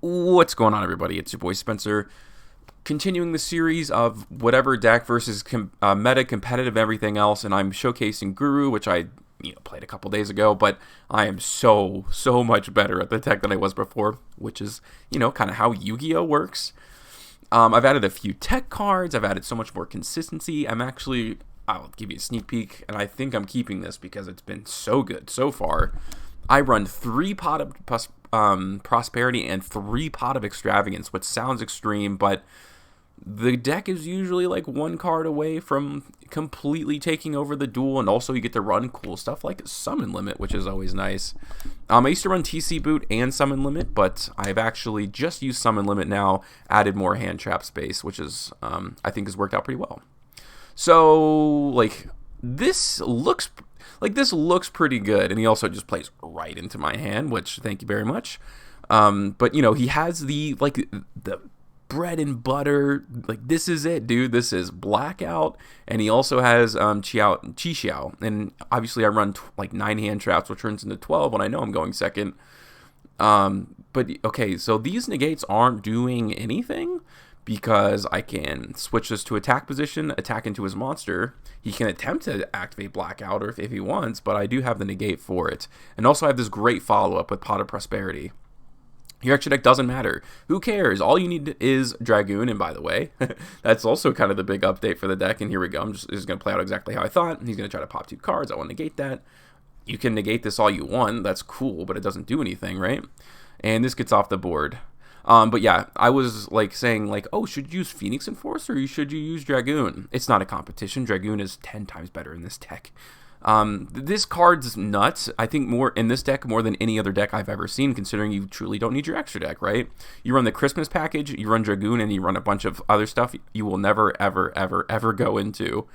What's going on, everybody? It's your boy Spencer, continuing the series of whatever deck versus meta, competitive, everything else, and I'm showcasing Guru, which I played a couple days ago, but I am so much better at the deck than I was before, which is kind of how Yu-Gi-Oh works. I've added a few tech cards. I've added so much more consistency. I'll give you a sneak peek, and I think I'm keeping this because it's been so good so far. I run 3 Pot of Prosperity and 3 Pot of Extravagance, which sounds extreme, but the deck is usually like 1 card away from completely taking over the duel, and also you get to run cool stuff like Summon Limit, which is always nice. I used to run TC Boot and Summon Limit, but I've actually just used Summon Limit now, added more hand trap space, which is I think has worked out pretty well. So, this looks pretty good, and he also just plays right into my hand, which thank you very much. But he has the bread and butter, this is it, dude. This is Blackout, and he also has Chi Xiao, and obviously I run 9 hand traps, which turns into 12 when I know I'm going second. But okay, so these negates aren't doing anything, because I can switch this to attack position, attack into his monster. He can attempt to activate Blackout or if he wants, but I do have the negate for it. And also I have this great follow-up with Pot of Prosperity. Your extra deck doesn't matter. Who cares? All you need is Dragoon, and by the way, that's also kind of the big update for the deck, and here we go. I'm just going to play out exactly how I thought. He's going to try to pop 2 cards. I want to negate that. You can negate this all you want. That's cool, but it doesn't do anything, right? And this gets off the board. But yeah, I was saying oh, should you use Phoenix Enforcer or should you use Dragoon? It's not a competition. Dragoon is 10 times better in this deck. This card's nuts. I think more in this deck more than any other deck I've ever seen, considering you truly don't need your extra deck, right? You run the Christmas package, you run Dragoon, and you run a bunch of other stuff you will never, ever go into.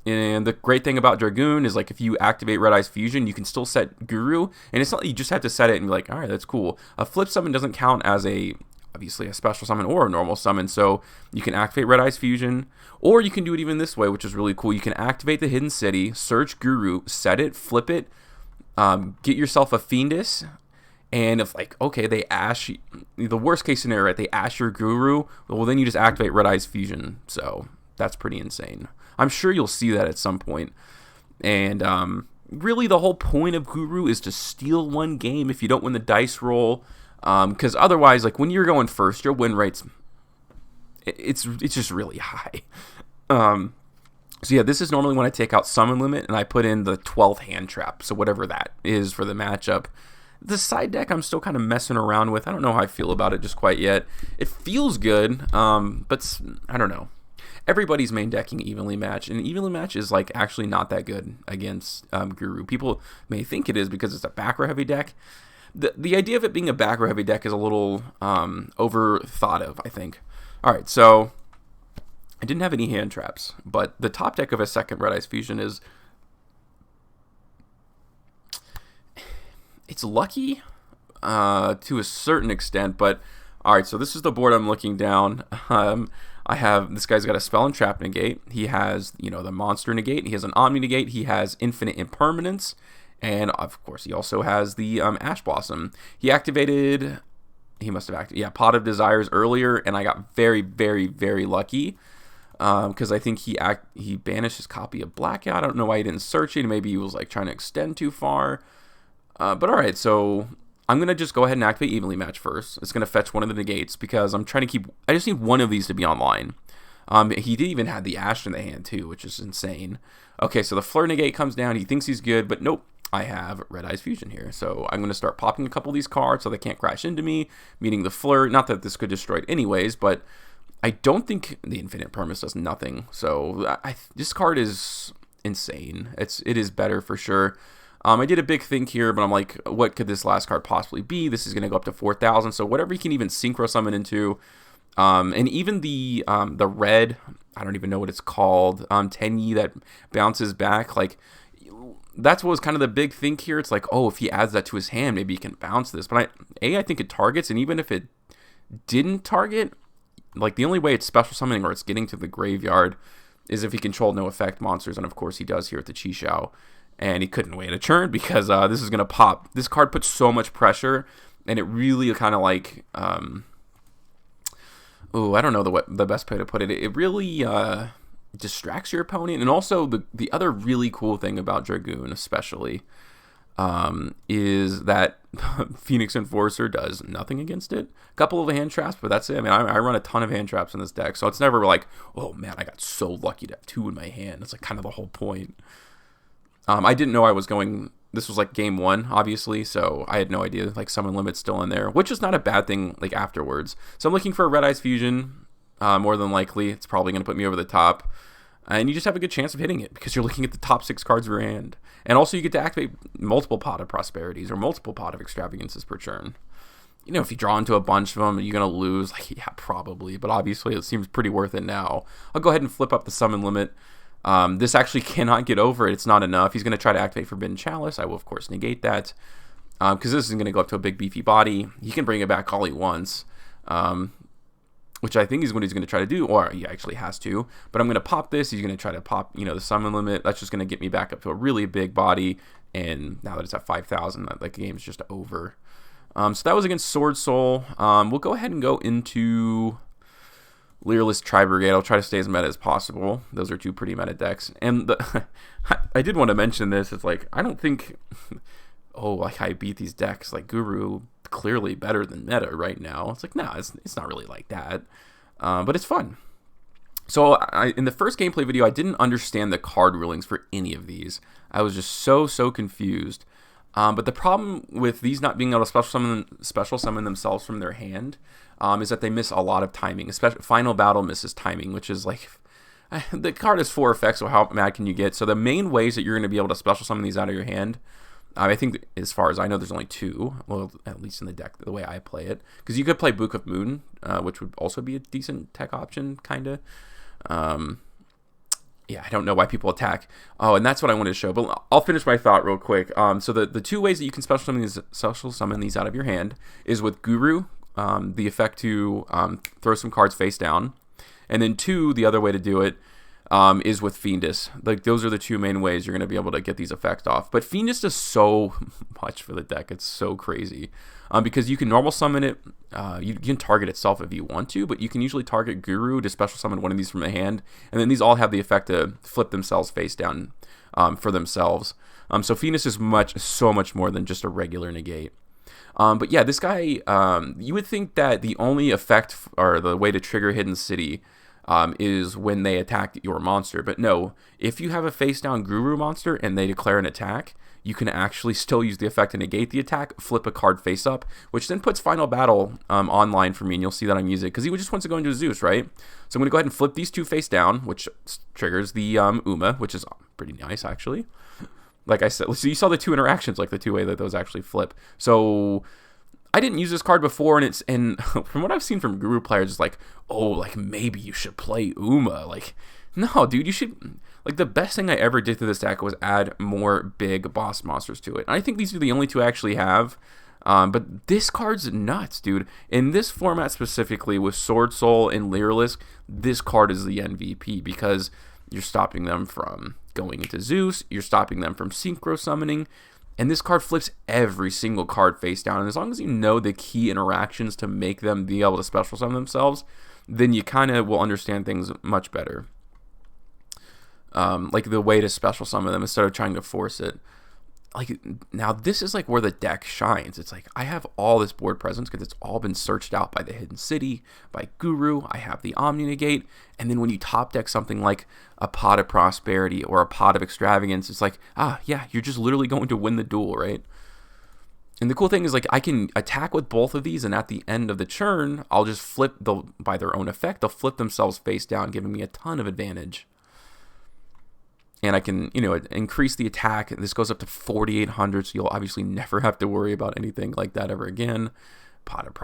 And the great thing about Dragoon is if you activate Red Eyes Fusion, you can still set Guru, and it's not you just have to set it and be like, all right, that's cool. A flip summon doesn't count as obviously a special summon or a normal summon, so you can activate Red Eyes Fusion, or you can do it even this way, which is really cool. You can activate the Hidden City, search Guru, set it, flip it, get yourself a Fiendus, and if okay, they ash, the worst case scenario, right, they ash your Guru, well then you just activate Red Eyes Fusion, so that's pretty insane. I'm sure you'll see that at some point. And really the whole point of Guru is to steal 1 game if you don't win the dice roll. Because otherwise, when you're going first, your win rate's it's just really high. So yeah, this is normally when I take out Summon Limit and I put in the 12th hand trap. So whatever that is for the matchup. The side deck I'm still kind of messing around with. I don't know how I feel about it just quite yet. It feels good, but I don't know. Everybody's main decking Evenly Match, and Evenly Match is actually not that good against Guru. People may think it is because it's a back row heavy deck. The idea of it being a back row heavy deck is a little over thought of, I think. Alright, so I didn't have any hand traps, but the top deck of a second Red Eyes Fusion is it's lucky to a certain extent, but alright, so this is the board I'm looking down. I have, this guy's got a Spell and Trap negate. He has, the Monster negate. He has an Omni negate. He has Infinite Impermanence. And, of course, he also has the Ash Blossom. He must have activated, Pot of Desires earlier, and I got very, very lucky. Because I think he banished his copy of Blackout. I don't know why he didn't search it. Maybe he was, trying to extend too far. But, alright, so I'm going to just go ahead and activate Evenly Match first. It's going to fetch one of the negates because I'm trying to I just need one of these to be online. He did even have the Ash in the hand too, which is insane. Okay, so the Fleur negate comes down. He thinks he's good, but nope. I have Red Eyes Fusion here. So I'm going to start popping a couple of these cards so they can't crash into me, meaning the Fleur. Not that this could destroy it anyways, but I don't think the Infinite Permanence does nothing. So this card is insane. It is better for sure. I did a big think here, but I'm what could this last card possibly be? This is going to go up to 4,000, so whatever you can even Synchro Summon into, and even the red, I don't even know what it's called, Tenyi that bounces back, that's what was kind of the big think here. It's oh, if he adds that to his hand, maybe he can bounce this, but I think it targets, and even if it didn't target, the only way it's special summoning or it's getting to the graveyard is if he controlled no effect monsters, and of course he does here at the Chi Xiao. And he couldn't wait a turn because this is going to pop. This card puts so much pressure and it really kind of like, I don't know the best way to put it. It really distracts your opponent. And also the other really cool thing about Dragoon especially is that Phoenix Enforcer does nothing against it. A couple of hand traps, but that's it. I mean, I run a ton of hand traps in this deck, so it's never like, oh man, I got so lucky to have 2 in my hand. It's like kind of the whole point. I didn't know I was going... This was like game 1, obviously, so I had no idea, like, summon limit's still in there, which is not a bad thing, like, afterwards. So I'm looking for a Red Eyes Fusion, more than likely. It's probably going to put me over the top. And you just have a good chance of hitting it, because you're looking at the top 6 cards of your hand. And also, you get to activate multiple Pot of Prosperities, or multiple Pot of Extravagances per turn. You know, if you draw into a bunch of them, you're going to lose. Like, yeah, probably, but obviously it seems pretty worth it now. I'll go ahead and flip up the summon limit. This actually cannot get over it. It's not enough. He's going to try to activate Forbidden Chalice. I will, of course, negate that. Because this is going to go up to a big, beefy body. He can bring it back all he wants. Which I think is what he's going to try to do. Or he actually has to. But I'm going to pop this. He's going to try to pop, the summon limit. That's just going to get me back up to a really big body. And now that it's at 5,000, the game's just over. So that was against Sword Soul. We'll go ahead and go into... Leerless Tri-Brigade. I'll try to stay as meta as possible. Those are 2 pretty meta decks. And I did want to mention this. It's like, I don't think... like I beat these decks. Like, Guru, clearly better than meta right now. It's like, no, it's not really like that. But it's fun. So, in the first gameplay video, I didn't understand the card rulings for any of these. I was just so confused. But the problem with these not being able to special summon themselves from their hand is that they miss a lot of timing. Especially Final Battle misses timing, which is like... The card has 4 effects, so how mad can you get? So the main ways that you're going to be able to special summon these out of your hand, I think, as far as I know, there's only 2. Well, at least in the deck, the way I play it. Because you could play Book of Moon, which would also be a decent tech option, kind of. Yeah, I don't know why people attack. Oh, and that's what I wanted to show. But I'll finish my thought real quick. So the 2 ways that you can special summon these out of your hand is with Guru, the effect to throw some cards face down. And then 2, the other way to do it is with Fiendus. Like, those are the 2 main ways you're going to be able to get these effects off. But Fiendus does so much for the deck. It's so crazy. Because you can normal summon it. You can target itself if you want to, but you can usually target Guru to special summon one of these from the hand. And then these all have the effect to flip themselves face down for themselves. So Fiendus is so much more than just a regular negate. But yeah, this guy, you would think that the only effect or the way to trigger Hidden City is when they attack your monster. But no, if you have a face down Guru monster and they declare an attack, you can actually still use the effect to negate the attack, flip a card face up, which then puts Final Battle online for me, and you'll see that I'm using it, because he just wants to go into Zeus, right? So I'm going to go ahead and flip these 2 face down, which triggers the Uma, which is pretty nice, actually. Like I said, so you saw the 2 interactions, like the 2 way that those actually flip. So I didn't use this card before, and from what I've seen from Guru players, it's like, oh, like maybe you should play Uma. Like, no, dude, you should... Like, the best thing I ever did to this deck was add more big boss monsters to it. And I think these are the only 2 I actually have. But this card's nuts, dude. In this format specifically, with Sword Soul and Leerless, this card is the MVP, because you're stopping them from going into Zeus, you're stopping them from synchro summoning, and this card flips every single card face down. And as long as you know the key interactions to make them be able to special summon themselves, then you kind of will understand things much better. Like the way to special summon them instead of trying to force it. Like, now this is like where the deck shines. It's like, I have all this board presence because it's all been searched out by the Hidden City, by Guru. I have the Omni Negate, and then when you top deck something like a Pot of Prosperity or a Pot of Extravagance, it's like, yeah, you're just literally going to win the duel, right? And the cool thing is, like, I can attack with both of these, and at the end of the turn, I'll just flip, by their own effect, they'll flip themselves face down, giving me a ton of advantage. And I can, increase the attack. This goes up to 4,800, so you'll obviously never have to worry about anything like that ever again. Pot of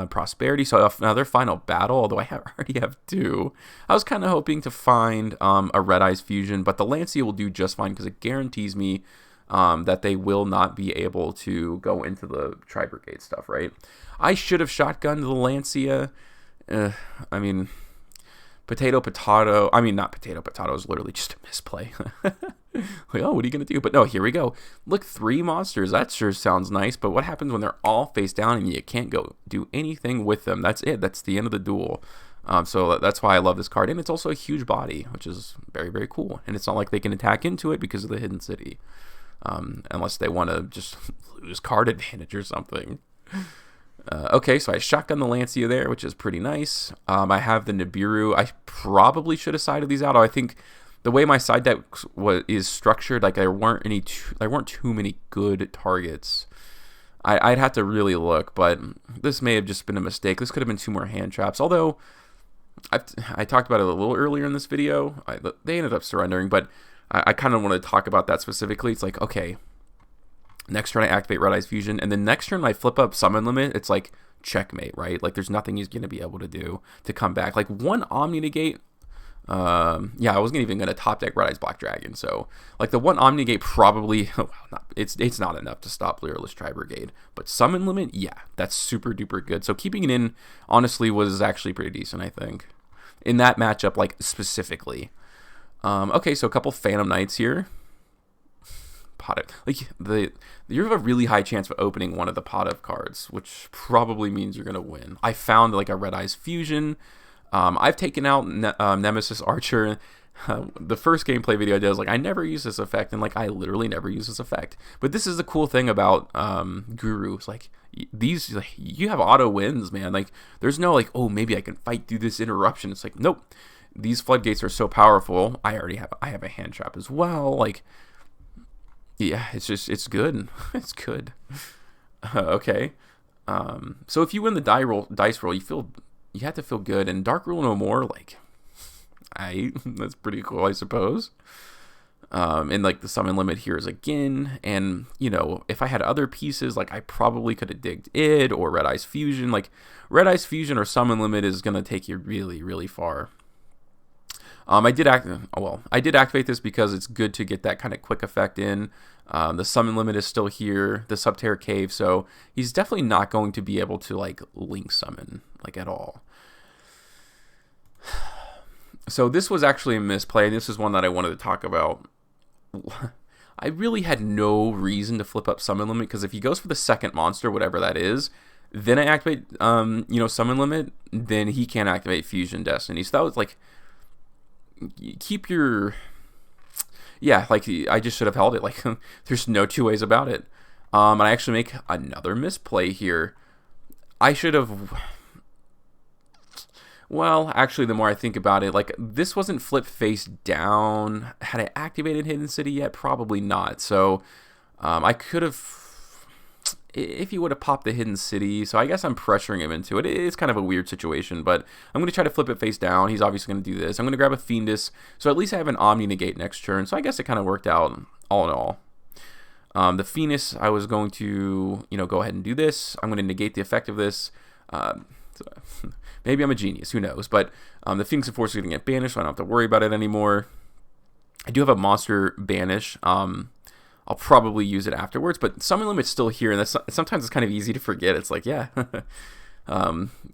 Prosperity. So another Final Battle, although I already have 2. I was kind of hoping to find a Red Eyes Fusion, but the Lancia will do just fine because it guarantees me that they will not be able to go into the Tri-Brigade stuff, right? I should have shotgunned the Lancia. I mean... Potato, is literally just a misplay. Like, oh, what are you going to do? But no, here we go. Look, 3 monsters. That sure sounds nice. But what happens when they're all face down and you can't go do anything with them? That's it. That's the end of the duel. So that's why I love this card. And it's also a huge body, which is very, very cool. And it's not like they can attack into it because of the hidden city. Unless they want to just lose card advantage or something. Okay, so I shotgun the Lancia there, which is pretty nice. I have the Nibiru. I probably should have sided these out. I think the way my side deck is structured, like there weren't too many good targets. I'd have to really look, but this may have just been a mistake. This could have been 2 more hand traps. Although I talked about it a little earlier in this video. They ended up surrendering, but I kind of want to talk about that specifically. It's like, okay, next turn I activate Red Eyes Fusion, and then next turn I flip up Summon Limit. It's like checkmate, right? Like there's nothing he's going to be able to do to come back. Like 1 Omni Negate. Yeah, I wasn't even going to top deck Red Eyes Black Dragon. So like the 1 Omni Negate probably, it's not enough to stop Lyreless Tri-Brigade. But Summon Limit, yeah, that's super duper good. So keeping it in, honestly, was actually pretty decent, I think. In that matchup, like specifically. Okay, so a couple Phantom Knights here. You have a really high chance of opening one of the pot of cards, which probably means you're gonna win. I found like a Red Eyes Fusion. I've taken out Nemesis Archer. The first gameplay video I did was like, I never use this effect, and like I literally never use this effect. But this is the cool thing about Guru. It's like these, like, you have auto wins, man. Like there's no like, oh, maybe I can fight through this interruption. It's like, nope. These floodgates are so powerful. I have a hand trap as well. Like, yeah, it's good. It's good. Okay. So if you win the dice roll, you have to feel good. And Dark Rule No More, like, that's pretty cool, I suppose. And like the summon limit here is again, and you know, if I had other pieces, like I probably could have digged it or Red Eyes Fusion. Like Red Eyes Fusion or summon limit is gonna take you really, really far. I did activate this because it's good to get that kind of quick effect in. The summon limit is still here, the Subterror Cave, so he's definitely not going to be able to like link summon like at all. So this was actually a misplay, and this is one that I wanted to talk about. I really had no reason to flip up summon limit, because if he goes for the second monster, whatever that is, then I activate summon limit, then he can't activate Fusion Destiny. So that was like, keep your, yeah, like I just should have held it. Like there's no 2 ways about it. And I actually make another misplay here. I should have, well, actually, the more I think about it, like this wasn't flipped face down. Had I activated Hidden City yet? Probably not. So I could have, if he would have popped the Hidden City. So I guess I'm pressuring him into it. It's kind of a weird situation, but I'm going to try to flip it face down. He's obviously going to do this. I'm going to grab a Fiendus, so at least I have an Omni Negate next turn. So I guess it kind of worked out all in all. The Fiendus, I was going to, go ahead and do this. I'm going to negate the effect of this. Maybe I'm a genius, who knows? But the Phoenix of Force is going to get banished, so I don't have to worry about it anymore. I do have a monster banish. I'll probably use it afterwards, but summon limit's still here, and that's sometimes it's kind of easy to forget. It's like, yeah,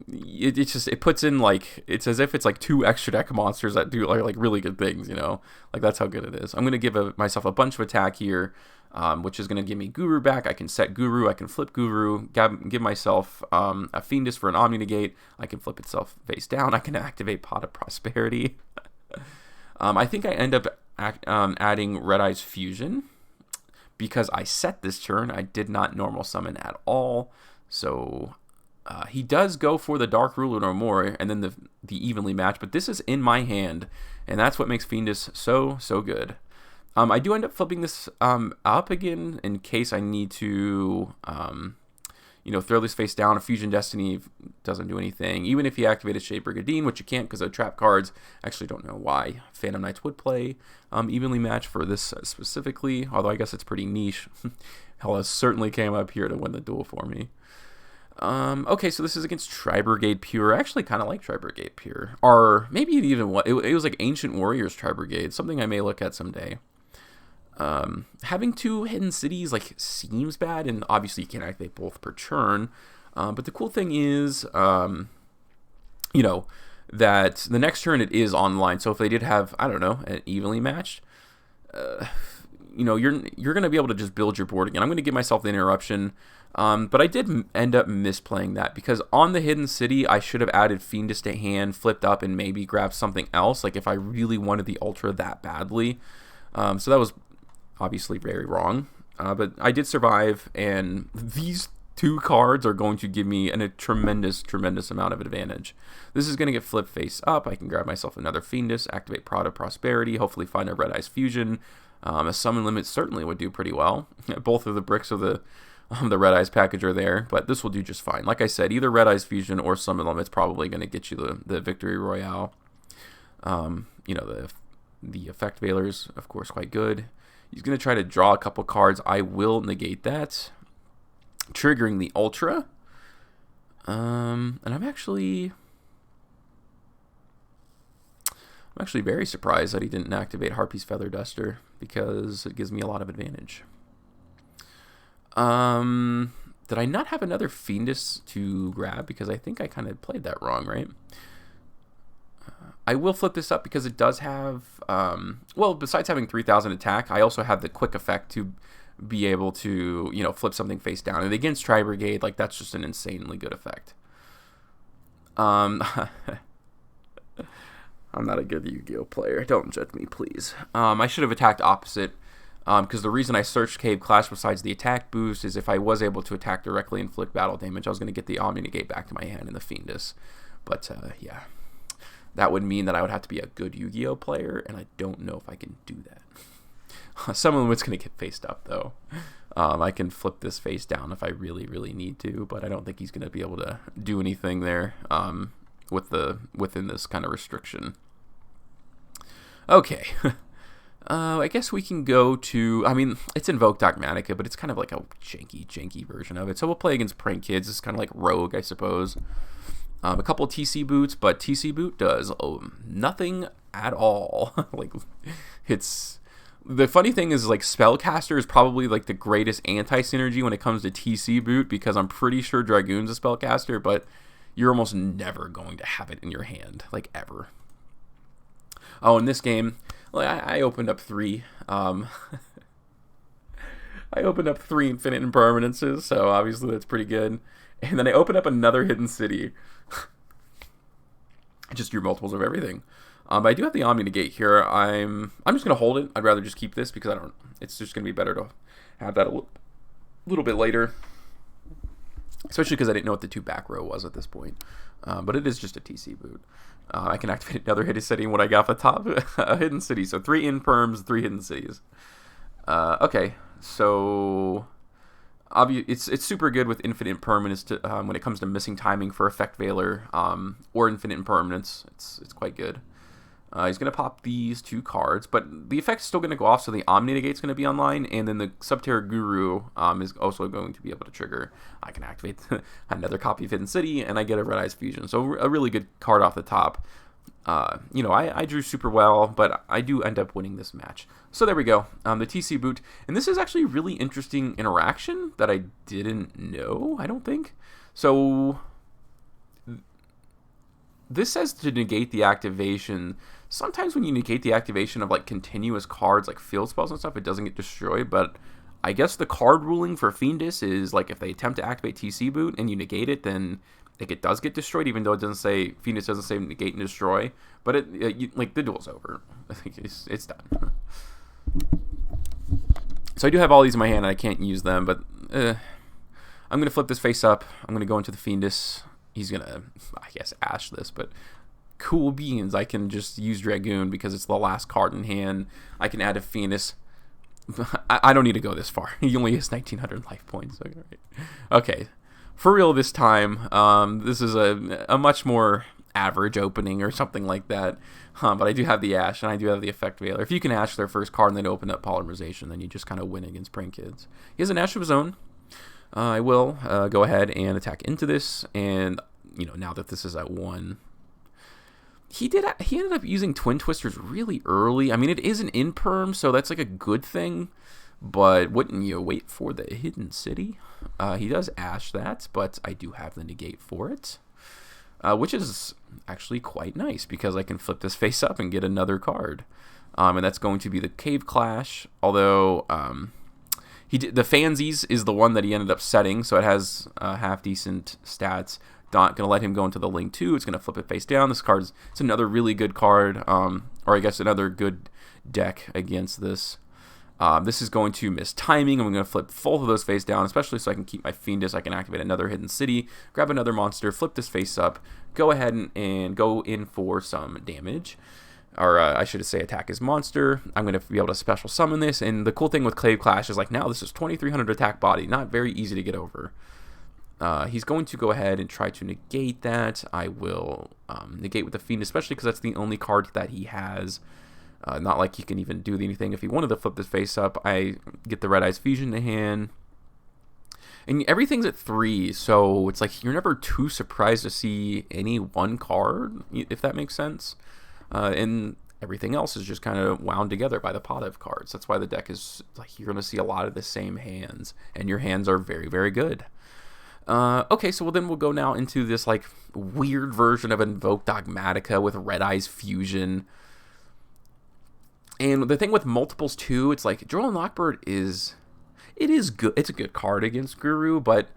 it puts in like, it's as if it's like 2 extra deck monsters that do like really good things, like that's how good it is. I'm gonna give myself a bunch of attack here, which is gonna give me Guru back. I can set Guru, I can flip Guru, give myself a Fiendus for an Omni Negate. I can flip itself face down. I can activate Pot of Prosperity. I think I end up adding Red Eyes Fusion, because I set this turn. I did not normal summon at all. So he does go for the Dark Ruler No More, and then the evenly match. But this is in my hand, and that's what makes Fiendus so good. I do end up flipping this up again in case I need to, throw this face down. A Fusion Destiny doesn't do anything. Even if he activated Shade Brigadine, which you can't because of trap cards. I actually don't know why Phantom Knights would play evenly match for this specifically, although I guess it's pretty niche. Hellas certainly came up here to win the duel for me. Okay, so this is against Tri-Brigade Pure. I actually kind of like Tri-Brigade Pure. Or maybe even what it was like Ancient Warriors Tri-Brigade, something I may look at someday. Having 2 hidden cities like seems bad, and obviously you can't activate both per turn. But the cool thing is, that the next turn it is online. So if they did have, I don't know, an evenly matched, you know, you're going to be able to just build your board again. I'm going to give myself the interruption, but I did end up misplaying that because on the hidden city, I should have added Fiendus to hand, flipped up, and maybe grabbed something else, like if I really wanted the Ultra that badly. So that was obviously very wrong, but I did survive, and these 2 cards are going to give me a tremendous amount of advantage. This is going to get flipped face up. I can grab myself another Fiendus, activate Prod of Prosperity, hopefully find a Red Eyes Fusion. A summon limit certainly would do pretty well. Both of the bricks of the Red Eyes package are there, but this will do just fine. Like I said, either Red Eyes Fusion or summon limit's probably going to get you the victory royale. You know, the Effect Veilers, of course, quite good. He's going to try to draw a couple cards. I will negate that, triggering the Ultra. And I'm actually very surprised that he didn't activate Harpy's Feather Duster because it gives me a lot of advantage. Did I not have another Fiendus to grab? Because I think I kind of played that wrong, right? I will flip this up because it does have, well, besides having 3,000 attack, I also have the quick effect to be able to, you know, flip something face down. And against Tri-Brigade, like, that's just an insanely good effect. I'm not a good Yu-Gi-Oh player. Don't judge me, please. I should have attacked opposite, because the reason I searched Cave Clash besides the attack boost is if I was able to attack directly and inflict battle damage, I was going to get the Omni Negate back to my hand in the Fiendus. But, yeah. That would mean that I would have to be a good Yu-Gi-Oh player, and I don't know if I can do that. Some of them it's going to get faced up, though. I can flip this face down if I really need to, but I don't think he's going to be able to do anything there within this kind of restriction. Okay. I guess we can go to, I mean, it's Invoked Dogmatica, but it's kind of like a janky version of it. So we'll play against Prank Kids. It's kind of like Rogue, I suppose. A couple of TC boots, but TC boot does nothing at all. Like, it's, the funny thing is, like, Spellcaster is probably like the greatest anti-synergy when it comes to TC boot, because I'm pretty sure Dragoon's a Spellcaster, but you're almost never going to have it in your hand, like, ever. Oh, in this game, like, I opened up 3. I opened up 3 infinite impermanences, so obviously that's pretty good. And then I opened up another hidden city. I just drew multiples of everything. But I do have the Omni Negate here. I'm just going to hold it. I'd rather just keep this because it's just going to be better to have that a little bit later. Especially because I didn't know what the 2 back row was at this point. But it is just a TC boot. I can activate another hidden city when I got off the top. A hidden city. So 3 imperms, 3 hidden cities. Okay, so it's super good with infinite impermanence when it comes to missing timing for Effect Veiler or infinite impermanence. It's quite good. He's going to pop these 2 cards, but the effect's still going to go off, so the Omni Negate's going to be online, and then the Subterror Guru is also going to be able to trigger. I can activate another copy of Hidden City, and I get a Red Eyes Fusion. So a really good card off the top. You know, I drew super well, but I do end up winning this match. So there we go, the TC boot. And this is actually a really interesting interaction that I didn't know, I don't think. So this says to negate the activation. Sometimes when you negate the activation of, like, continuous cards, like field spells and stuff, it doesn't get destroyed, but I guess the card ruling for Fiendus is, like, if they attempt to activate TC boot and you negate it, then like, it does get destroyed, even though it doesn't say, Fiendus doesn't say negate and destroy, but like, the duel's over. I think it's done. So I do have all these in my hand, and I can't use them, but I'm going to flip this face up. I'm going to go into the Fiendus. He's going to, I guess, Ash this, but cool beans. I can just use Dragoon because it's the last card in hand. I can add a Fiendus. I don't need to go this far. He only has 1,900 life points. Okay. For real this time, this is a much more average opening or something like that. But I do have the Ash, and I do have the Effect Veiler. If you can Ash their first card and then open up Polymerization, then you just kind of win against Prank Kids. He has an Ash of his own. I will go ahead and attack into this, and, you know, now that this is at 1, he ended up using Twin Twisters really early. I mean, it is an imperm, so that's like a good thing. But wouldn't you wait for the Hidden City? He does Ash that, but I do have the negate for it, which is actually quite nice because I can flip this face up and get another card. and that's going to be the Cave Clash. Although the Fansies is the one that he ended up setting, so it has half decent stats. Not going to let him go into the Ling 2. It's going to flip it face down. This card it's another really good card, or I guess another good deck against this. This is going to miss timing. I'm going to flip both of those face down, especially so I can keep my Fiendus. I can activate another Hidden City, grab another monster, flip this face up, go ahead and go in for some damage. Or I should say attack his monster. I'm going to be able to special summon this. And the cool thing with Cave Clash is like now this is 2300 attack body. Not very easy to get over. He's going to go ahead and try to negate that. I will negate with the Fiend, especially because that's the only card that he has. Not like he can even do anything. If he wanted to flip this face up, I get the Red Eyes Fusion to hand. And everything's at 3, so it's like you're never too surprised to see any one card, if that makes sense. And everything else is just kind of wound together by the pot of cards. That's why the deck is like you're going to see a lot of the same hands, and your hands are very, very good. Okay, so then we'll go now into this like weird version of Invoked Dogmatica with Red Eyes Fusion. And the thing with multiples too, it's like Duel Lockbird is good. It's a good card against Guru, but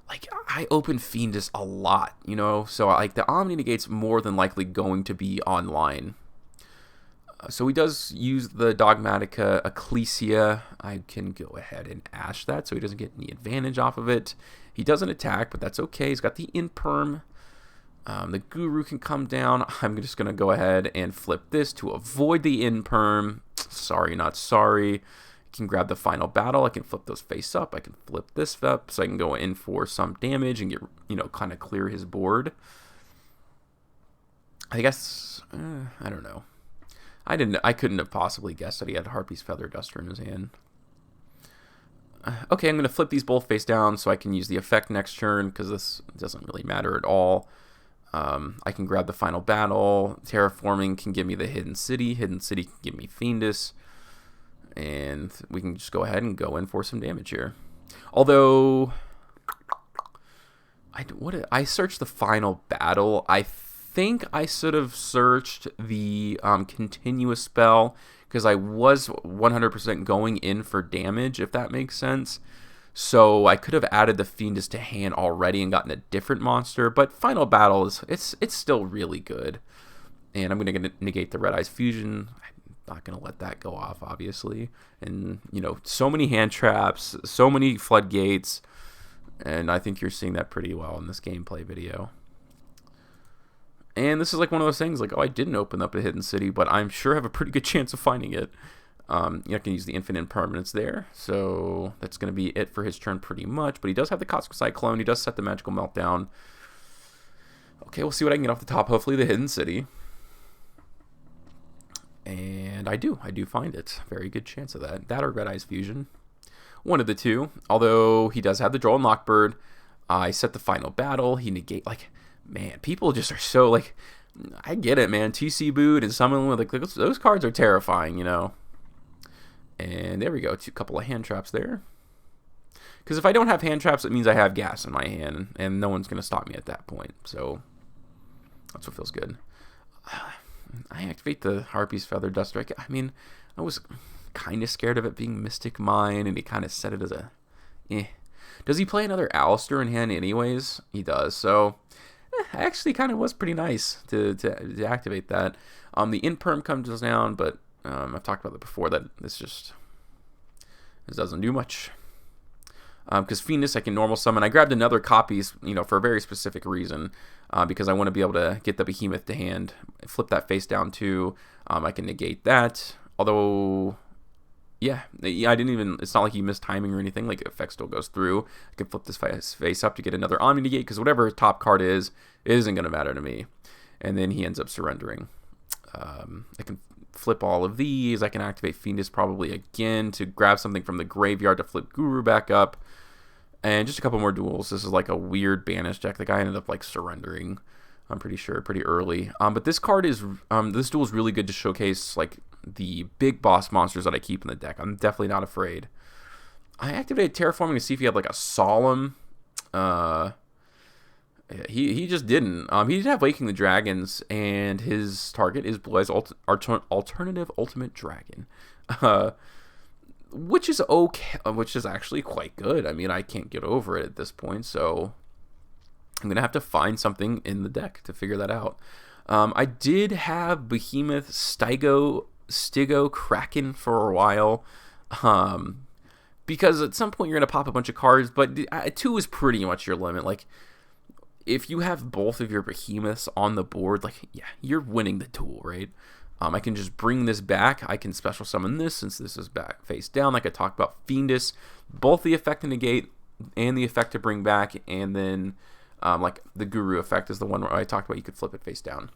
like I open Fiendus a lot, you know, so like the Omni Negate's more than likely going to be online. So he does use the Dogmatica Ecclesia. I can go ahead and ash that so he doesn't get any advantage off of it. He doesn't attack, but that's okay. He's got the Imperm. The Guru can come down. I'm just going to go ahead and flip this to avoid the Imperm. Sorry, not sorry. I can grab the Final Battle. I can flip those face up. I can flip this up so I can go in for some damage and get, you know, kind of clear his board. I guess, I don't know. I couldn't have possibly guessed that he had Harpy's Feather Duster in his hand. Okay, I'm going to flip these both face down so I can use the effect next turn because this doesn't really matter at all. I can grab the Final Battle. Terraforming can give me the Hidden City. Hidden City can give me Fiendus. And we can just go ahead and go in for some damage here. Although, I searched the Final Battle. I think I should have searched the continuous spell because I was 100% going in for damage, if that makes sense. So I could have added the Fiendus to hand already and gotten a different monster, but Final Battle it's still really good. And I'm going to negate the Red Eyes Fusion. I'm not going to let that go off, obviously. And, you know, so many hand traps, so many floodgates, and I think you're seeing that pretty well in this gameplay video. And this is like one of those things like, oh, I didn't open up a Hidden City, but I'm sure I have a pretty good chance of finding it. You can use the Infinite Impermanence there. So that's going to be it for his turn pretty much. But he does have the Cosmic Cyclone. He does set the Magical Meltdown. Okay, we'll see what I can get off the top. Hopefully the Hidden City. And I do find it. Very good chance of that. That or Red Eyes Fusion. One of the two. Although he does have the Duel Lockbird. I set the Final Battle. He negate, like... Man, people just are so, like, I get it, man. TC Boot and some of them, like, those cards are terrifying, you know. And there we go. A couple of hand traps there. Because if I don't have hand traps, it means I have gas in my hand, and no one's going to stop me at that point. So, that's what feels good. I activate the Harpy's Feather Duster. I mean, I was kind of scared of it being Mystic Mine, and he kind of set it as a, Does he play another Alistair in hand anyways? He does, so... actually kind of was pretty nice to activate that. The Imperm comes down, but I've talked about that before, that this doesn't do much. Because Fiendus I can normal summon. I grabbed another copies, you know, for a very specific reason, because I want to be able to get the Behemoth to hand, flip that face down too. I can negate that, although... Yeah, I didn't even, it's not like he missed timing or anything, like effect still goes through. I can flip this face up to get another Omni Negate, because whatever his top card is, it isn't going to matter to me. And then he ends up surrendering. I can flip all of these. I can activate Fiendus probably again to grab something from the graveyard to flip Guru back up. And just a couple more duels. This is like a weird banish deck. The guy ended up like surrendering, I'm pretty sure, pretty early. But this card is, this duel is really good to showcase like the big boss monsters that I keep in the deck. I'm definitely not afraid. I activated Terraforming to see if he had like a Solemn. He just didn't. He did have Waking the Dragons, and his target is Blue Eyes Alternative Ultimate Dragon, which is okay, which is actually quite good. I mean, I can't get over it at this point, so I'm gonna have to find something in the deck to figure that out. I did have Behemoth, Stigo, Kraken for a while, because at some point you're gonna pop a bunch of cards, but 2 is pretty much your limit. Like, if you have both of your behemoths on the board, like, yeah, you're winning the duel, right? I can just bring this back. I can special summon this since this is back face down, like I talked about. Fiendus, both the effect to negate and the effect to bring back, and then like the Guru effect is the one where I talked about. You could flip it face down.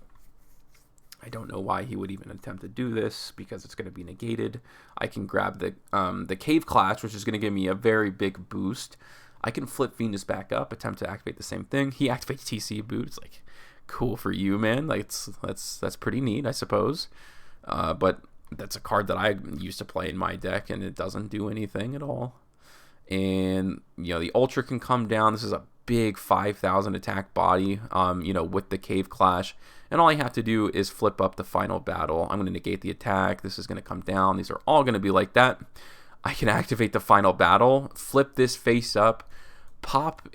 I don't know why he would even attempt to do this, because it's going to be negated. I can grab the Cave Clash, which is going to give me a very big boost. I can flip Fiendus back up, attempt to activate the same thing. He activates TC Boot. It's like, cool for you, man. Like, that's pretty neat, I suppose. But that's a card that I used to play in my deck, and it doesn't do anything at all. And, you know, the Ultra can come down. This is a big 5,000 attack body, you know, with the Cave Clash. And all I have to do is flip up the Final Battle. I'm going to negate the attack. This is going to come down. These are all going to be like that. I can activate the Final Battle, flip this face up, pop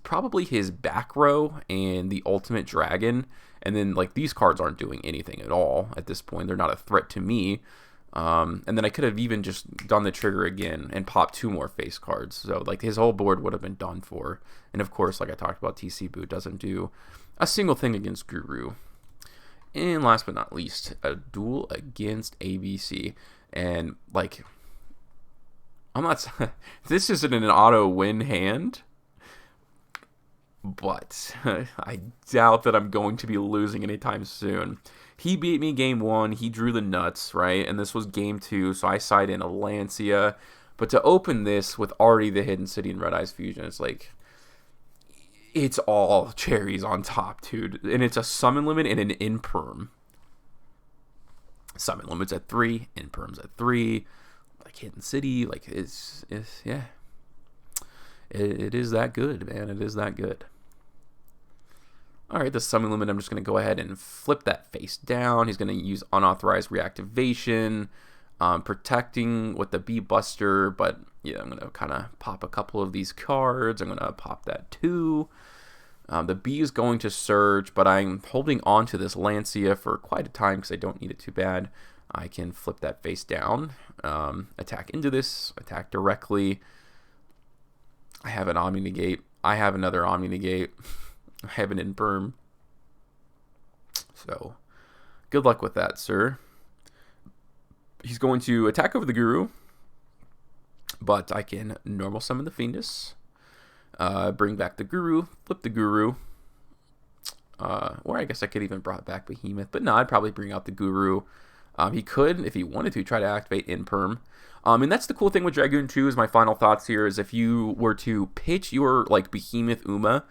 probably his back row and the Ultimate Dragon, and then, like, these cards aren't doing anything at all at this point. They're not a threat to me. And then I could have even just done the trigger again and popped 2 more face cards. So, like, his whole board would have been done for. And of course, like I talked about, TC Boot doesn't do a single thing against Guru. And last but not least, a duel against ABC. And, like, I'm not... this isn't an auto win hand, but I doubt that I'm going to be losing anytime soon. He beat me game 1. He drew the nuts, right? And this was game 2, so I side in a Lancia. But to open this with already the Hidden City and Red Eyes Fusion, it's like... it's all cherries on top, dude. And it's a summon limit and an imperm. Summon limit's at 3, imperm's at 3. Like, Hidden City, like, it's yeah. It is that good, man. It is that good. Alright, the summon limit, I'm just going to go ahead and flip that face down. He's going to use unauthorized reactivation, protecting with the Bee Buster, but yeah, I'm going to kind of pop a couple of these cards. I'm going to pop that too. The Bee is going to surge, but I'm holding on to this Lancia for quite a time because I don't need it too bad. I can flip that face down, attack into this, attack directly. I have an Omni Negate. I have another Omni Negate. I have an Infirm. So, good luck with that, sir. He's going to attack over the Guru, but I can normal summon the Fiendus, bring back the Guru, flip the Guru, or I guess I could even brought back Behemoth, but no, I'd probably bring out the Guru. He could, if he wanted to, try to activate Imperm. And that's the cool thing with Dragoon 2, is my final thoughts here, is if you were to pitch your, like, Behemoth Uma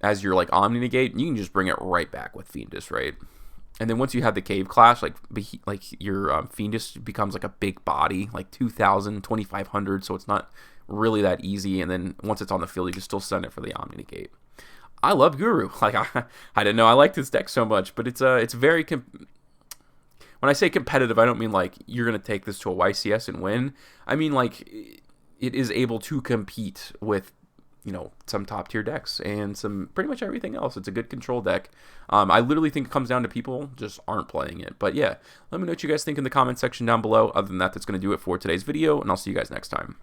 as your, like, Omni Negate, you can just bring it right back with Fiendus, right? And then once you have the Cave Clash, like your Fiendus becomes like a big body, like 2,000, 2,500, so it's not really that easy. And then once it's on the field, you can still send it for the Omni Negate. I love Guru. Like, I didn't know I liked this deck so much, but it's very... when I say competitive, I don't mean like you're going to take this to a YCS and win. I mean, like, it is able to compete with, you know, some top tier decks and some pretty much everything else. It's a good control deck. I literally think it comes down to people just aren't playing it. But yeah, let me know what you guys think in the comment section down below. Other than that, that's going to do it for today's video, and I'll see you guys next time.